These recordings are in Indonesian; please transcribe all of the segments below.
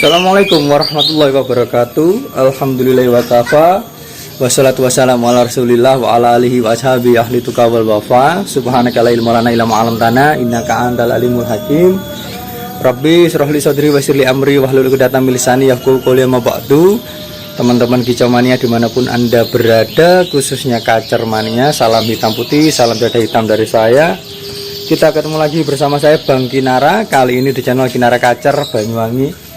Assalamualaikum warahmatullahi wabarakatuh. Alhamdulillahi wa kafa. Wassalatu wassalamu ala rasulillah wa ala alihi wa ashabi ahli tuqa wal wafa. Subhanaka la ilma lana illa ma 'allamtana innaka antal alimul hakim. Rabbi shrah li sadri wa yassir li amri wahlul 'uqdatam min lisani yafqahu qawli amma ba'du. Teman-teman Kicau Mania dimanapun Anda berada, khususnya Kacer Mania, salam hitam putih, salam dada hitam dari saya. Kita ketemu lagi bersama saya Bang Kinara, kali ini di channel Kinara Kacer Banyuwangi.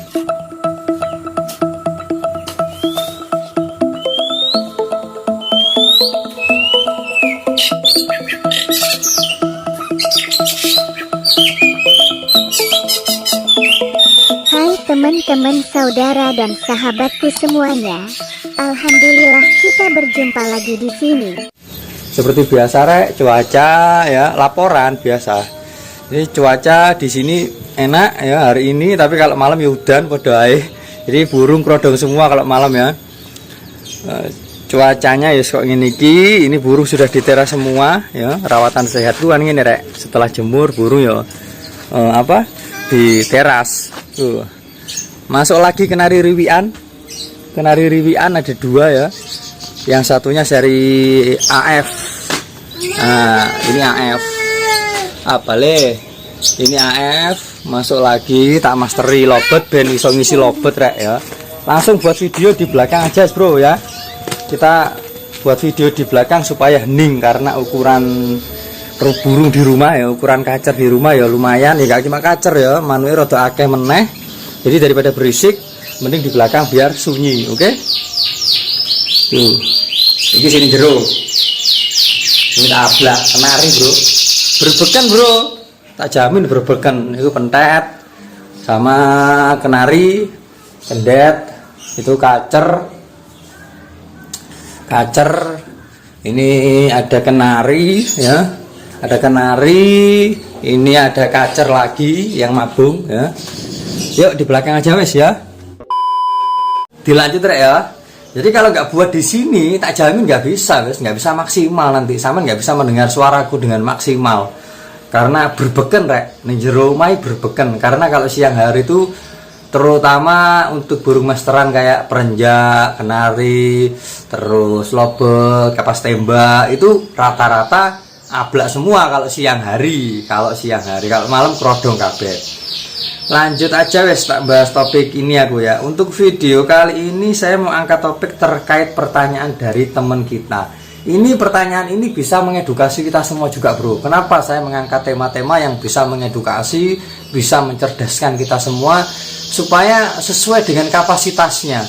Hai teman-teman, saudara dan sahabatku semuanya. Alhamdulillah kita berjumpa lagi di sini. Seperti biasa rek, cuaca ya, laporan biasa. Jadi cuaca di sini enak ya hari ini, tapi kalau malam ya udan padha ae. Jadi burung krodong semua kalau malam ya. Cuacanya ya kok ngene iki, ini burung sudah di teras semua ya, rawatan sehat kan ngene rek. Setelah jemur burung ya di teras. Tuh. Masuk lagi kenari riwian. Kenari riwian ada dua ya. Yang satunya seri AF. Nah, ini AF. Apa le? Ini AF, masuk lagi tak masteri lobet ben iso ngisi lobet rek ya. Langsung buat video di belakang aja, Bro ya. Kita buat video di belakang supaya hening karena ukuran burung di rumah ya, ukuran kacer di rumah ya lumayan ya, gak cuma kacer ya, manuke rada akeh meneh. Jadi daripada berisik mending di belakang biar sunyi, oke? Tuh. Ini sini jero. Ini ablak kenari, Bro. Berbeken, Bro. Tak jamin berbeken. Itu pentet sama kenari, kendet, itu kacer. Kacer. Ini ada kenari ya. Ada kenari, ini ada kacer lagi yang mabung ya. Yuk di belakang aja wes ya. Dilanjut rek ya. Jadi kalau nggak buat di sini, tak jamin nggak bisa, guys, nggak bisa maksimal nanti. Sama nggak bisa mendengar suaraku dengan maksimal. Karena berbeken rek, ning jero omah berbeken. Karena kalau siang hari itu, terutama untuk burung masteran kayak perenjak, kenari, terus lobet, kapas tembak, itu rata-rata ablak semua kalau siang hari. Kalau malam krodong kabeh. Lanjut aja wes, tak bahas topik ini aku ya. Untuk video kali ini saya mau angkat topik terkait pertanyaan dari teman kita. Ini pertanyaan ini bisa mengedukasi kita semua juga, Bro. Kenapa saya mengangkat tema-tema yang bisa mengedukasi, bisa mencerdaskan kita semua supaya sesuai dengan kapasitasnya.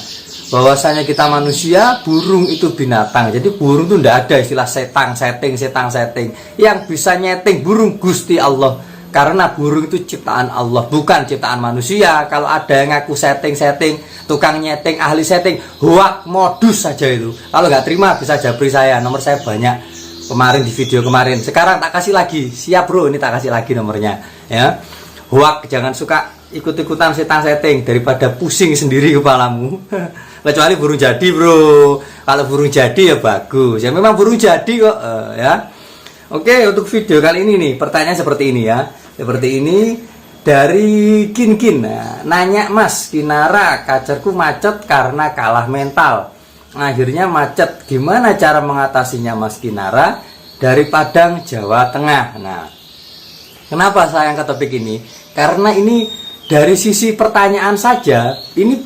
Bahwasanya kita manusia, burung itu binatang. Jadi burung itu tidak ada istilah setting. Yang bisa nyeting burung Gusti Allah. Karena burung itu ciptaan Allah, bukan ciptaan manusia. Kalau ada yang ngaku setting, tukang nyeting, ahli setting, hoak, modus saja itu. Kalau nggak terima bisa japri saya, nomor saya banyak kemarin di video kemarin. Sekarang tak kasih lagi, siap Bro, ini tak kasih lagi nomornya ya. Hoak, jangan suka ikut-ikutan setting daripada pusing sendiri kepalamu. Kecuali burung jadi, Bro. Kalau burung jadi ya bagus. Ya memang burung jadi kok ya. Oke, untuk video kali ini nih, pertanyaan seperti ini ya. Seperti ini dari Kin. Nah, nanya, Mas Kinara, kacerku macet karena kalah mental. Akhirnya macet. Gimana cara mengatasinya, Mas Kinara? Dari Padang, Jawa Tengah. Nah, kenapa saya angkat topik ini? Karena ini dari sisi pertanyaan saja, ini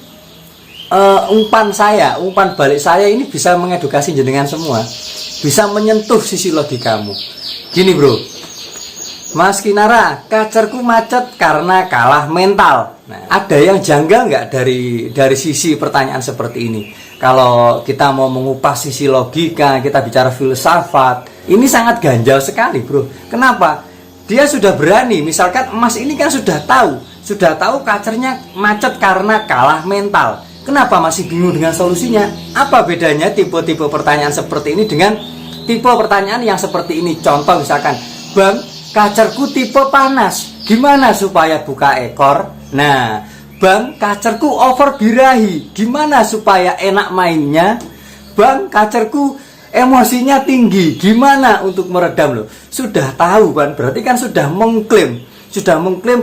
umpan balik saya ini bisa mengedukasi jenengan semua. Bisa menyentuh sisi logikamu. Gini, Bro. Mas Kinara, kacerku macet karena kalah mental. Nah, ada yang janggal nggak dari sisi pertanyaan seperti ini? Kalau kita mau mengupas sisi logika, kita bicara filsafat, ini sangat ganjal sekali, Bro. Kenapa? Dia sudah berani, misalkan Mas ini kan sudah tahu kacernya macet karena kalah mental. Kenapa masih bingung dengan solusinya? Apa bedanya tipe-tipe pertanyaan seperti ini dengan tipe pertanyaan yang seperti ini? Contoh misalkan, Bang, kacerku tipe panas, gimana supaya buka ekor? Nah, Bang, kacerku over birahi, gimana supaya enak mainnya? Bang, kacerku emosinya tinggi, gimana untuk meredam? Loh, sudah tahu kan, berarti kan sudah mengklaim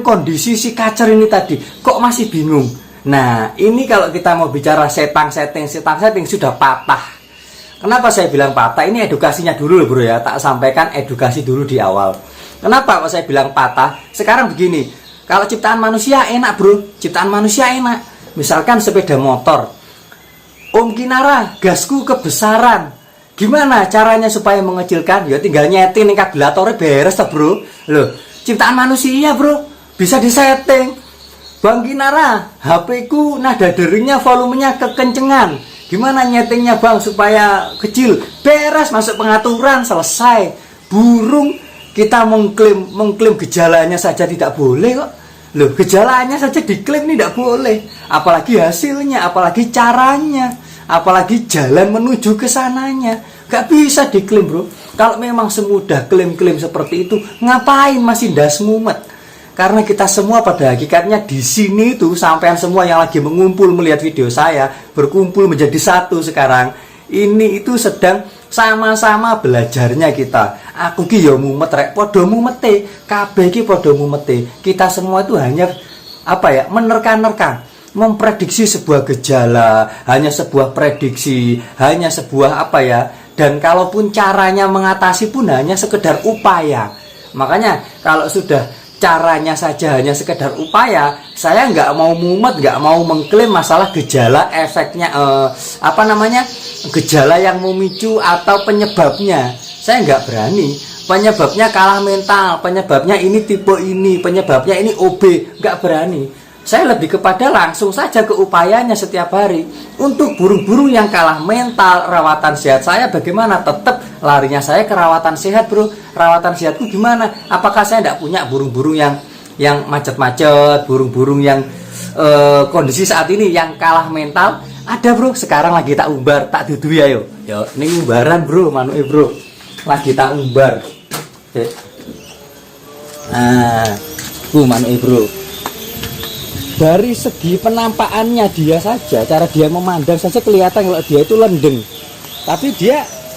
kondisi si kacer ini tadi. Kok masih bingung? Nah, ini kalau kita mau bicara setting sudah patah. Kenapa saya bilang patah? Ini edukasinya dulu loh bro ya, tak sampaikan edukasi dulu di awal. Kenapa kok saya bilang patah? Sekarang begini, kalau ciptaan manusia enak bro, ciptaan manusia enak. Misalkan sepeda motor, Om Kinara, gasku kebesaran. Gimana caranya supaya mengecilkan? Ya tinggal nyeting nih kabelatornya beres toh bro. Loh, ciptaan manusia bro, bisa disetting. Bang Kinara, HP ku nada deringnya volumenya kekencengan. Gimana nyetingnya bang supaya kecil? Beres, masuk pengaturan, selesai. Burung kita mengklaim gejalanya saja tidak boleh kok. Loh, gejalanya saja diklaim tidak boleh. Apalagi hasilnya, apalagi caranya, apalagi jalan menuju ke sananya. Gak bisa diklaim bro. Kalau memang semudah klaim-klaim seperti itu, ngapain masih das mumet? Karena kita semua pada hakikatnya di sini tuh, sampean semua yang lagi mengumpul melihat video saya, berkumpul menjadi satu sekarang. Ini itu sedang sama-sama belajarnya kita. Aku ki yo mumet rek, padha mumete, kabeh ki padha mumete. Kita semua itu hanya menerka-nerka, memprediksi sebuah gejala, hanya sebuah prediksi, hanya sebuah dan kalaupun caranya mengatasi pun hanya sekedar upaya. Makanya kalau sudah caranya saja hanya sekedar upaya, saya nggak mau mumet, nggak mau mengklaim masalah gejala efeknya gejala yang memicu atau penyebabnya. Saya nggak berani. Penyebabnya kalah mental, penyebabnya ini tipe ini, penyebabnya ini OB, nggak berani. Saya lebih kepada langsung saja ke upayanya setiap hari. Untuk burung-burung yang kalah mental, rawatan sehat saya bagaimana? Tetap larinya saya ke rawatan sehat bro. Rawatan sehatku gimana? Apakah saya tidak punya burung-burung yang macet-macet, burung-burung yang kondisi saat ini yang kalah mental? Ada bro, sekarang lagi tak umbar, tak dudui ayo. Yo, ini umbaran bro, manuke bro. Lagi tak umbar. Nah, manuke bro. Dari segi penampakannya dia saja, cara dia memandang saja kelihatan kalau dia itu lendeng. Tapi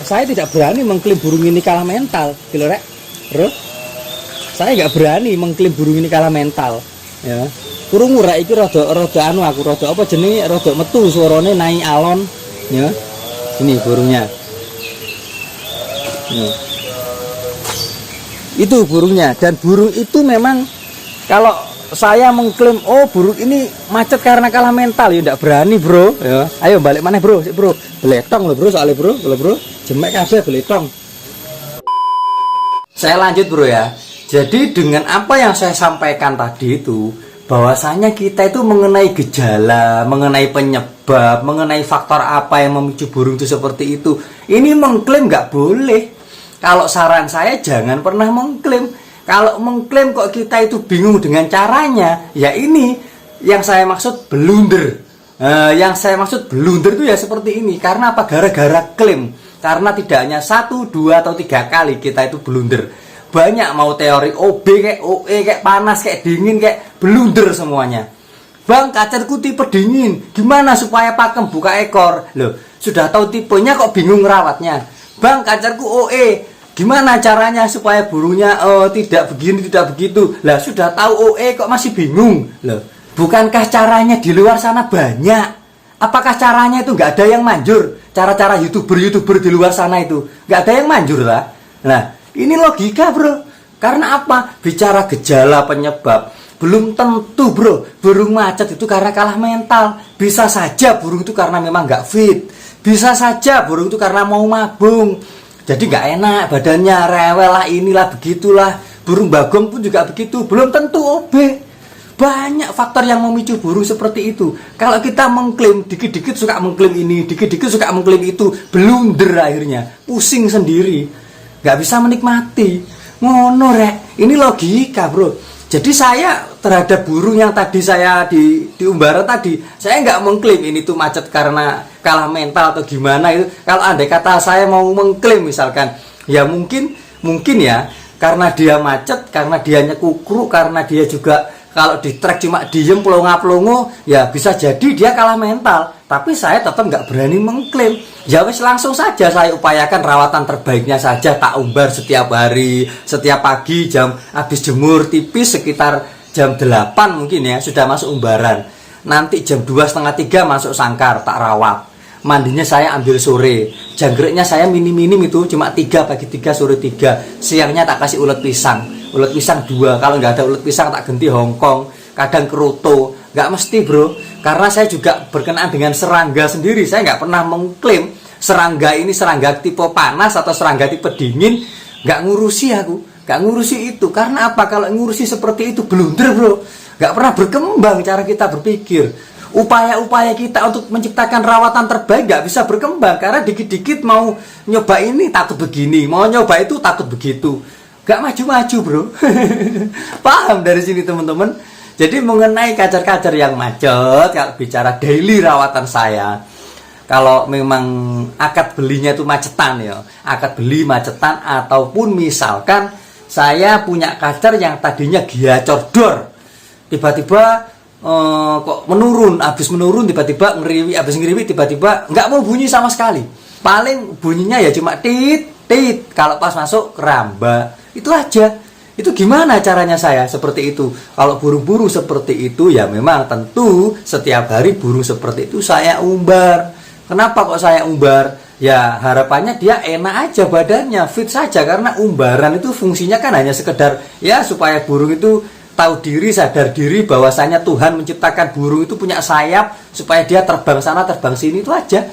saya tidak berani mengklaim burung ini kalah mental, gitu rek, bro. Saya nggak berani mengklaim burung ini kalah mental, ya. Kurung murah iki rada apa jenenge, rada metu suarane naik alon, ya. Ini burungnya. Nih. Itu burungnya, dan burung itu memang kalau saya mengklaim burung ini macet karena kalah mental, ya tidak berani bro ya. Ayo balik mana bro beletong loh bro, soalnya bro jemek kabeh beletong. Saya lanjut bro ya. Jadi dengan apa yang saya sampaikan tadi itu, bahwasanya kita itu mengenai gejala, mengenai penyebab, mengenai faktor apa yang memicu burung itu seperti itu, ini mengklaim nggak boleh. Kalau saran saya jangan pernah mengklaim. Kalau mengklaim kok kita itu bingung dengan caranya, ya ini yang saya maksud blunder. Yang saya maksud blunder itu ya seperti ini. Karena apa? Gara-gara klaim. Karena tidak hanya 1, 2, atau 3 kali kita itu blunder. Banyak mau teori OB kayak OE kayak panas kayak dingin kayak blunder semuanya. Bang, kacerku tipe dingin. Gimana supaya pakem buka ekor? Loh, sudah tahu tipenya kok bingung rawatnya. Bang, kacerku OE. Gimana caranya supaya burungnya tidak begini, tidak begitu? Lah sudah tahu OE kok masih bingung? Loh, bukankah caranya di luar sana banyak? Apakah caranya itu nggak ada yang manjur? Cara-cara YouTuber di luar sana itu nggak ada yang manjur lah. Nah, ini logika bro. Karena apa? Bicara gejala penyebab, belum tentu bro burung macet itu karena kalah mental. Bisa saja burung itu karena memang nggak fit. Bisa saja burung itu karena mau mabung. Jadi nggak enak badannya, rewel lah, inilah begitulah. Burung bagong pun juga begitu, belum tentu OB. Banyak faktor yang memicu burung seperti itu. Kalau kita mengklaim, dikit-dikit suka mengklaim ini, dikit-dikit suka mengklaim itu, blunder akhirnya, pusing sendiri, nggak bisa menikmati. Ngono rek, ini logika bro. Jadi saya terhadap burung yang tadi saya di umbaran tadi, saya nggak mengklaim ini tuh macet karena kalah mental atau gimana itu. Kalau andai kata saya mau mengklaim misalkan, ya mungkin ya karena dia macet, karena dia nyekukruk, karena dia juga kalau di track cuma diem pelongo-pelongo, ya bisa jadi dia kalah mental. Tapi saya tetap nggak berani mengklaim. Ya wes langsung saja saya upayakan rawatan terbaiknya saja, tak umbar setiap hari, setiap pagi jam habis jemur tipis sekitar jam 8 mungkin ya sudah masuk umbaran. Nanti jam 2:30 masuk sangkar, tak rawat. Mandinya saya ambil sore. Jangkriknya saya minim-minim itu cuma 3, pagi 3, sore 3. Siangnya tak kasih ulet pisang. Ulet pisang 2. Kalau nggak ada ulet pisang tak ganti Hongkong. Kadang keruto. Nggak mesti bro. Karena saya juga berkenaan dengan serangga sendiri. Saya nggak pernah mengklaim serangga ini serangga tipe panas atau serangga tipe dingin. Nggak ngurusi aku. Nggak ngurusi itu. Karena apa? Kalau ngurusi seperti itu blunder bro. Nggak pernah berkembang cara kita berpikir. Upaya-upaya kita untuk menciptakan rawatan terbaik nggak bisa berkembang karena dikit-dikit mau nyoba ini takut begini, mau nyoba itu takut begitu, nggak maju-maju bro. Paham dari sini teman-teman? Jadi mengenai kacar-kacar yang macet, kalau bicara daily rawatan saya, kalau memang akad belinya itu macetan ya, akad beli macetan ataupun misalkan saya punya kacar yang tadinya gacor dor, tiba-tiba kok menurun, habis menurun tiba-tiba ngeriwi, habis ngeriwi tiba-tiba nggak mau bunyi sama sekali. Paling bunyinya ya cuma tit tit kalau pas masuk keramba. Itu aja. Itu gimana caranya saya seperti itu? Kalau burung-burung seperti itu ya memang tentu setiap hari burung seperti itu saya umbar. Kenapa kok saya umbar? Ya harapannya dia enak aja badannya, fit saja karena umbaran itu fungsinya kan hanya sekedar ya supaya burung itu tahu diri, sadar diri bahwasanya Tuhan menciptakan burung itu punya sayap supaya dia terbang sana terbang sini, itu aja.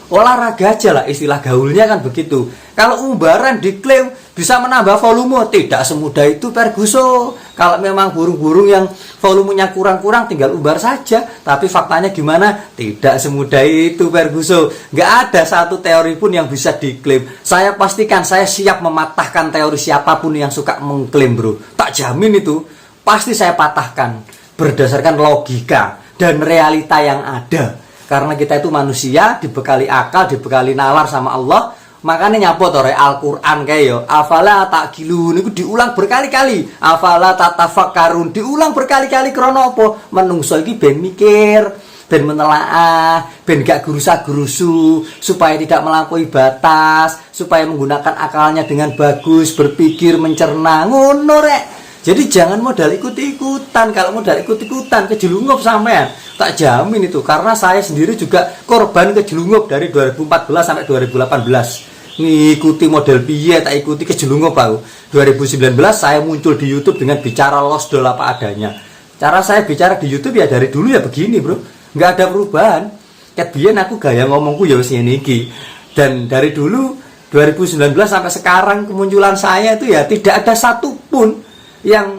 Olahraga aja lah istilah gaulnya kan begitu. Kalau umbaran diklaim bisa menambah volume, tidak semudah itu Ferguson. Kalau memang burung-burung yang volumenya kurang-kurang tinggal umbar saja. Tapi faktanya gimana? Tidak semudah itu Ferguson. Nggak ada satu teori pun yang bisa diklaim. Saya pastikan saya siap mematahkan teori siapapun yang suka mengklaim bro. Tak jamin itu pasti saya patahkan berdasarkan logika dan realita yang ada. Karena kita itu manusia, dibekali akal, dibekali nalar sama Allah. Makanya nyapa tore Al-Qur'an kayak yo, afala ta'qilun niku diulang berkali-kali. Afala tatafakkarun diulang berkali-kali krana apa? Menungso iki ben mikir, ben menelaah, ben gak gerusa-gerusu, supaya tidak melampaui batas, supaya menggunakan akalnya dengan bagus, berpikir, mencerna, ngono rek. Jadi jangan modal ikut-ikutan. Kalau modal ikut-ikutan kejelungup sampean, tak jamin itu. Karena saya sendiri juga korban kejelungup dari 2014 sampai 2018. Ngikuti model piye tak ikuti kejelungup aku. 2019 saya muncul di YouTube dengan bicara lost doll apa adanya. Cara saya bicara di YouTube ya dari dulu ya begini, bro. Nggak ada perubahan. Ket biyen aku gaya ngomongku ya wis ngene iki. Dan dari dulu 2019 sampai sekarang kemunculan saya itu ya tidak ada satupun yang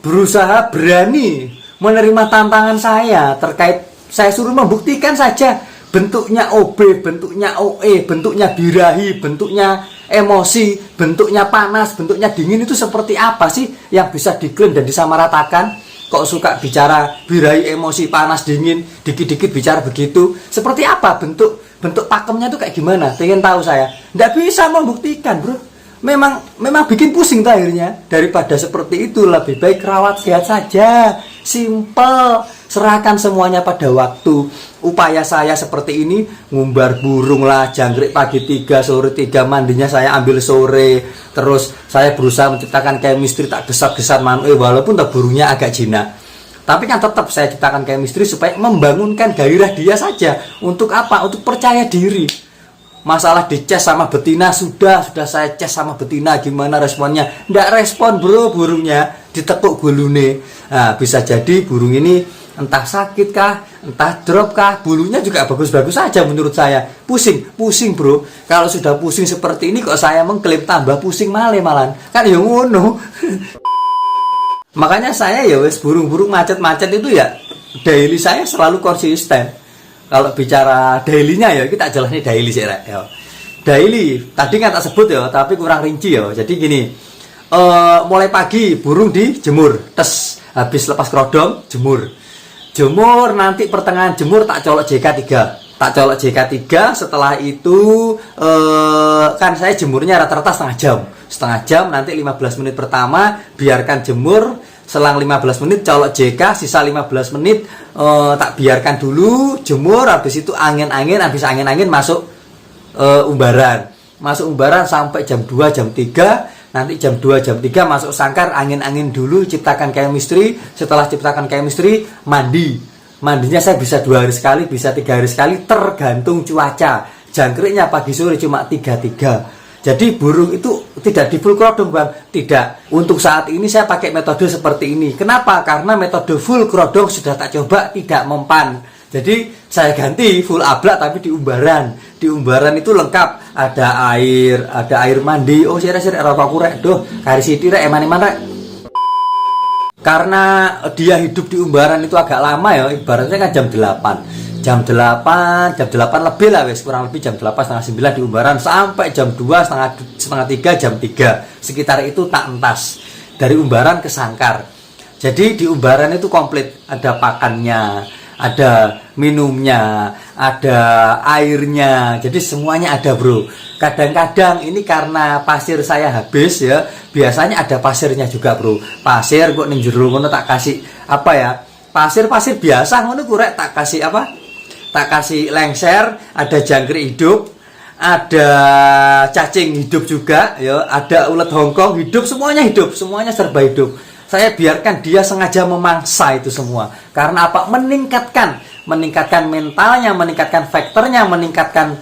berusaha berani menerima tantangan saya terkait saya suruh membuktikan saja bentuknya OB, bentuknya OE, bentuknya birahi, bentuknya emosi, bentuknya panas, bentuknya dingin itu seperti apa sih yang bisa diklaim dan disamaratakan. Kok suka bicara birahi, emosi, panas, dingin, dikit-dikit bicara begitu, seperti apa bentuk pakemnya itu kayak gimana? Pengen tahu saya. Nggak bisa membuktikan bro. Memang bikin pusing tuh akhirnya. Daripada seperti itu lebih baik rawat sehat saja. Simple. Serahkan semuanya pada waktu. Upaya saya seperti ini, ngumbar burung lah, jangkrik pagi 3, sore 3, mandinya saya ambil sore. Terus saya berusaha menciptakan chemistry, tak gesat-gesat manual walaupun tak burungnya agak jinak. Tapi kan tetap saya ciptakan chemistry supaya membangunkan gairah dia saja. Untuk apa? Untuk percaya diri. Masalah dicas sama betina sudah saya cas sama betina, gimana responnya? Nggak respon bro burungnya, ditekuk gulune. Nah, bisa jadi burung ini entah sakit kah, entah drop kah, bulunya juga bagus-bagus saja menurut saya. Pusing bro. Kalau sudah pusing seperti ini kok saya mengklaim tambah pusing malah kan ya ngono. Makanya saya ya wes burung-burung macet-macet itu ya daily saya selalu konsisten. Kalau bicara dailynya ya kita jelasnya daily sih ya. Daily tadi kan tak sebut ya, tapi kurang rinci ya. Jadi gini, mulai pagi burung dijemur, habis lepas kerodong jemur, nanti pertengahan jemur tak colok JK3, setelah itu kan saya jemurnya rata-rata setengah jam, nanti 15 menit pertama biarkan jemur. Selang 15 menit colok JK, sisa 15 menit tak biarkan dulu jemur, habis itu habis angin masuk umbaran. Masuk umbaran sampai jam 2, jam 3. Nanti jam 2, jam 3 masuk sangkar, angin dulu, ciptakan chemistry. Setelah ciptakan chemistry, mandi. Mandinya saya bisa 2 hari sekali, bisa 3 hari sekali, tergantung cuaca. Jangkriknya pagi sore cuma 3-3. Jadi burung itu tidak di full crodong Bang. Tidak. Untuk saat ini saya pakai metode seperti ini. Kenapa? Karena metode full crodong sudah tak coba, tidak mempan. Jadi saya ganti full ablak tapi di umbaran. Di umbaran itu lengkap. Ada air mandi. Oh sirek-sirek rata kurek. Duh, kari siti rek eman-eman rek. Karena dia hidup di umbaran itu agak lama ya. Ibaratnya kan jam 8. Jam 8 lebih lah wes, kurang lebih jam 8 setengah 9 di umbaran sampai jam 2 setengah 3 jam 3 sekitar itu tak entas dari umbaran ke sangkar. Jadi di umbaran itu komplit, ada pakannya, ada minumnya, ada airnya, jadi semuanya ada bro. Kadang-kadang ini karena pasir saya habis ya, biasanya ada pasirnya juga bro. Pasir kok ning jero ngono tak kasih apa ya, pasir biasa ngono kurek tak kasih apa, tak kasih lengser, ada jangkrik hidup, ada cacing hidup juga, ya, ada ulet Hongkong hidup, semuanya serba hidup. Saya biarkan dia sengaja memangsa itu semua. Karena apa? Meningkatkan mentalnya, meningkatkan faktornya, meningkatkan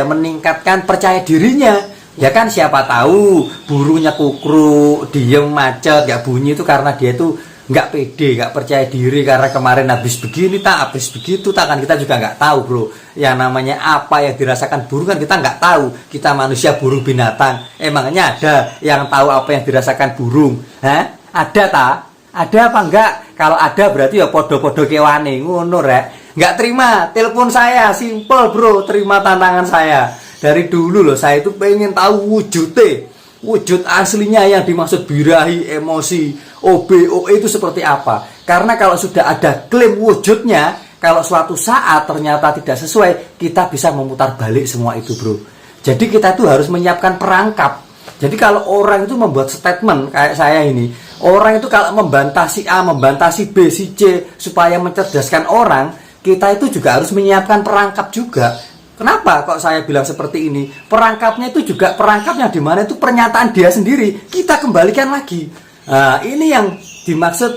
meningkatkan percaya dirinya. Ya kan siapa tahu burungnya kukruk, diem macet, gak bunyi itu karena dia itu nggak pede, nggak percaya diri karena kemarin habis begini tak, habis begitu tak, kan kita juga nggak tahu bro. Yang namanya apa yang dirasakan burung kan kita nggak tahu. Kita manusia, burung binatang. Emangnya ada yang tahu apa yang dirasakan burung? Hah? Ada tak? Ada apa enggak? Kalau ada berarti ya podo-podo kewane ngono rek. Nggak terima telepon saya, simple bro, terima tantangan saya. Dari dulu loh saya itu pengen tahu wujud aslinya yang dimaksud birahi, emosi, OBOE itu seperti apa. Karena kalau sudah ada klaim wujudnya, kalau suatu saat ternyata tidak sesuai, kita bisa memutar balik semua itu bro. Jadi kita tuh harus menyiapkan perangkap. Jadi kalau orang itu membuat statement kayak saya ini, orang itu kalau membantah si A, membantah si B, si C supaya mencerdaskan orang, kita itu juga harus menyiapkan perangkap juga. Kenapa kok saya bilang seperti ini? Perangkapnya itu juga perangkapnya di mana itu pernyataan dia sendiri. Kita kembalikan lagi. Nah, ini yang dimaksud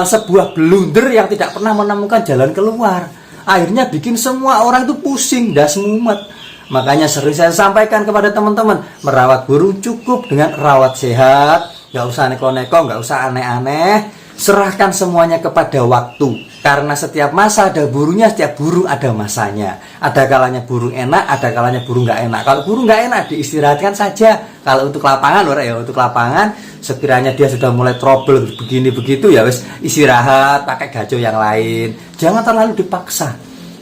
sebuah blunder yang tidak pernah menemukan jalan keluar. Akhirnya bikin semua orang itu pusing, das mumet. Makanya sering saya sampaikan kepada teman-teman, merawat burung cukup dengan rawat sehat, nggak usah neko-neko, nggak usah aneh-aneh. Serahkan semuanya kepada waktu. Karena setiap masa ada burungnya, setiap burung ada masanya. Ada kalanya burung enak, ada kalanya burung nggak enak. Kalau burung nggak enak, diistirahatkan saja. Kalau untuk lapangan, untuk lapangan, sekiranya dia sudah mulai trouble begini begitu ya wes istirahat, pakai gajo yang lain. Jangan terlalu dipaksa.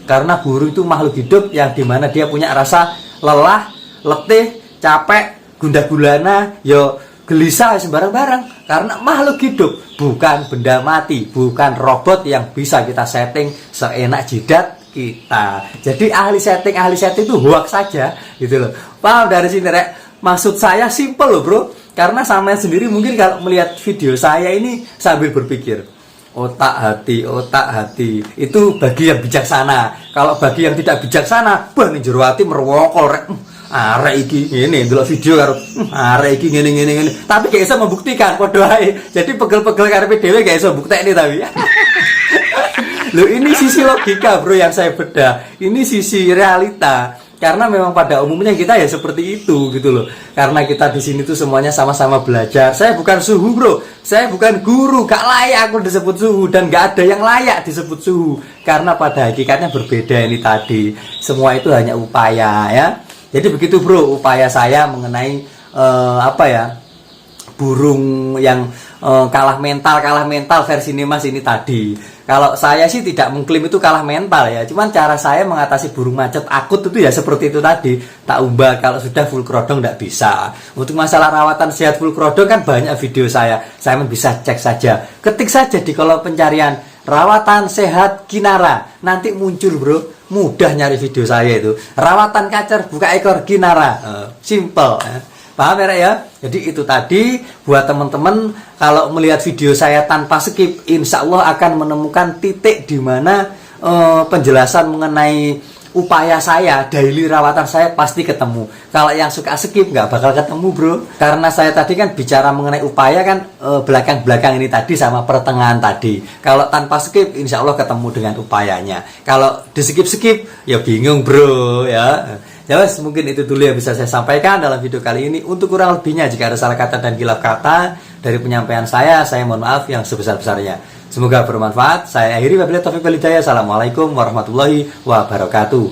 Karena burung itu makhluk hidup yang dimana dia punya rasa lelah, letih, capek, gundah gulana, gelisah sembarang-barang. Karena makhluk hidup, bukan benda mati, bukan robot yang bisa kita setting seenak jidat kita. Jadi ahli setting itu hoax saja gitu loh. Paham dari sini rek? Maksud saya simple loh bro. Karena sama sendiri mungkin kalau melihat video saya ini sambil berpikir, otak hati itu bagi yang bijaksana. Kalau bagi yang tidak bijaksana, ning jero ati merwokol rek. Arek iki ngene ndelok video karo arek iki ngene. Tapi gak iso membuktikan padha ae. Jadi pegel-pegel karepe dhewe gak iso buktekne tapi. Loh, ini sisi logika bro yang saya bedah. Ini sisi realita. Karena memang pada umumnya kita ya seperti itu gitu loh. Karena kita di sini tuh semuanya sama-sama belajar. Saya bukan suhu bro, saya bukan guru, gak layak aku disebut suhu dan gak ada yang layak disebut suhu. Karena pada hakikatnya berbeda ini tadi. Semua itu hanya upaya ya. Jadi begitu bro, upaya saya mengenai burung yang kalah mental versi Mas ini tadi. Kalau saya sih tidak mengklaim itu kalah mental ya. Cuman cara saya mengatasi burung macet akut itu ya seperti itu tadi. Tak ubah, kalau sudah full crodong tidak bisa. Untuk masalah rawatan sehat full crodong kan banyak video saya bisa cek saja. Ketik saja di kolom pencarian rawatan sehat Kinara. Nanti muncul bro. Mudah nyari video saya itu. Rawatan kacer buka ekor Kinara. Simple. Paham ya? Jadi itu tadi buat teman-teman kalau melihat video saya tanpa skip, insya Allah akan menemukan titik di mana penjelasan mengenai upaya saya, daily rawatan saya pasti ketemu. Kalau yang suka skip nggak bakal ketemu bro. Karena saya tadi kan bicara mengenai upaya kan belakang-belakang ini tadi sama pertengahan tadi. Kalau tanpa skip insya Allah ketemu dengan upayanya. Kalau di skip-skip ya bingung bro ya. Ya wes, mungkin itu dulu yang bisa saya sampaikan dalam video kali ini. Untuk kurang lebihnya jika ada salah kata dan khilaf kata dari penyampaian saya mohon maaf yang sebesar-besarnya. Semoga bermanfaat. Saya akhiri wabillahi taufiq wal hidayah. Assalamualaikum warahmatullahi wabarakatuh.